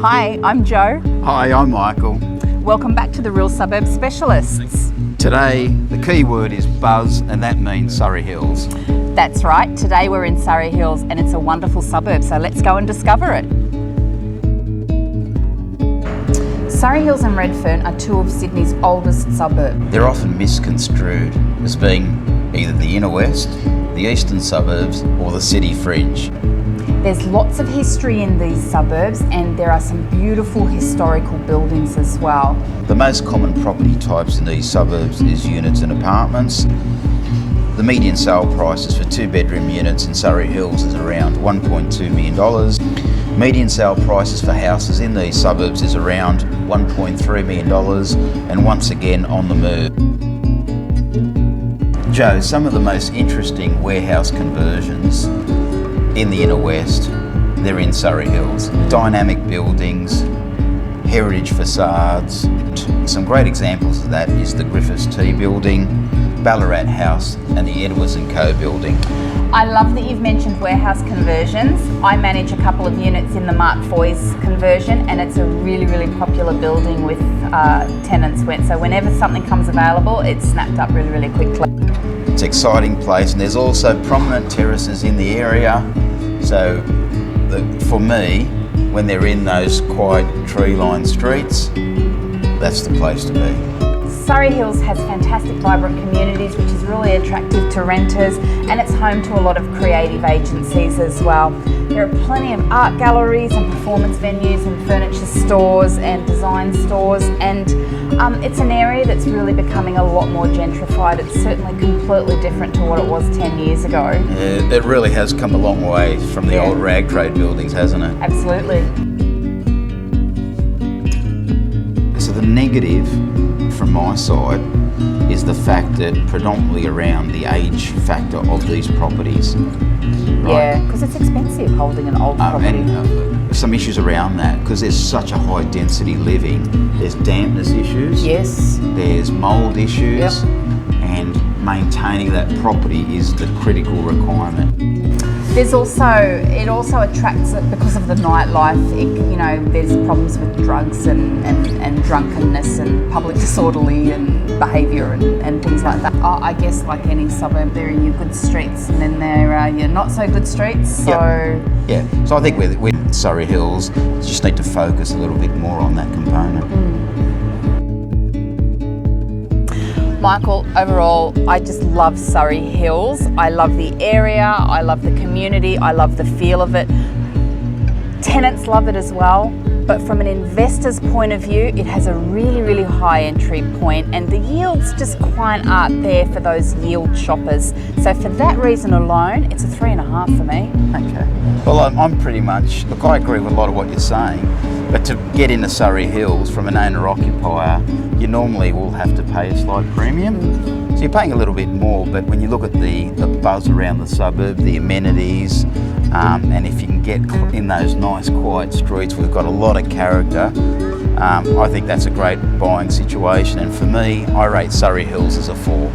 Hi, I'm Jo. Hi, I'm Michael. Welcome back to the Real Suburb Specialists. Today, the key word is buzz, and that means Surry Hills. That's right, today we're in Surrey Hills and it's a wonderful suburb, so let's go and discover it. Surrey Hills and Redfern are two of Sydney's oldest suburbs. They're often misconstrued as being either the inner west, the eastern suburbs, or the city fringe. There's lots of history in these suburbs and there are some beautiful historical buildings as well. The most common property types in these suburbs is units and apartments. The median sale prices for 2-bedroom units in Surrey Hills is around $1.2 million. Median sale prices for houses in these suburbs is around $1.3 million, and once again on the move. Jo, some of the most interesting warehouse conversions in the inner west, they're in Surrey Hills. Dynamic buildings, heritage facades. Some great examples of that is the Griffiths Tea Building, Ballarat House and the Edwards & Co building. I love that you've mentioned warehouse conversions. I manage a couple of units in the Mark Foy's conversion and it's a really popular building with tenants. So whenever something comes available, it's snapped up really quickly. It's an exciting place, and there's also prominent terraces in the area. So for me, when they're in those quiet tree-lined streets, that's the place to be. Surrey Hills has fantastic vibrant communities which is really attractive to renters, and it's home to a lot of creative agencies as well. There are plenty of art galleries and performance venues and furniture stores and design stores, and it's an area that's really becoming a lot more gentrified. It's certainly completely different to what it was 10 years ago. Yeah, it really has come a long way from the old rag trade buildings, hasn't it? Absolutely. So the negative from my side is the fact that predominantly around the age factor of these properties. Right? Yeah, because it's expensive holding an old property. And some issues around that, because there's such a high density living. There's dampness issues. Yes. There's mould issues. Yep. And maintaining that property is the critical requirement. It also attracts it because of the nightlife. There's problems with drugs and drunkenness and public disorderly and behaviour and things like that. I guess like any suburb, there are your good streets and then there are your not so good streets. So So I think with Surrey Hills, you just need to focus a little bit more on that component. Michael, overall, I just love Surrey Hills. I love the area, I love the community, I love the feel of it. Tenants love it as well, but from an investor's point of view, it has a really high entry point and the yields just quite aren't there for those yield shoppers. So for that reason alone, it's a 3.5 for me. Okay. Well, I'm pretty much, look, I agree with a lot of what you're saying, but to get into Surrey Hills from an owner-occupier, you normally will have to pay a slight premium. So you're paying a little bit more, but when you look at the buzz around the suburb, the amenities, and if you can get in those nice quiet streets, we've got a lot of character. I think that's a great buying situation, and for me, I rate Surrey Hills as a 4.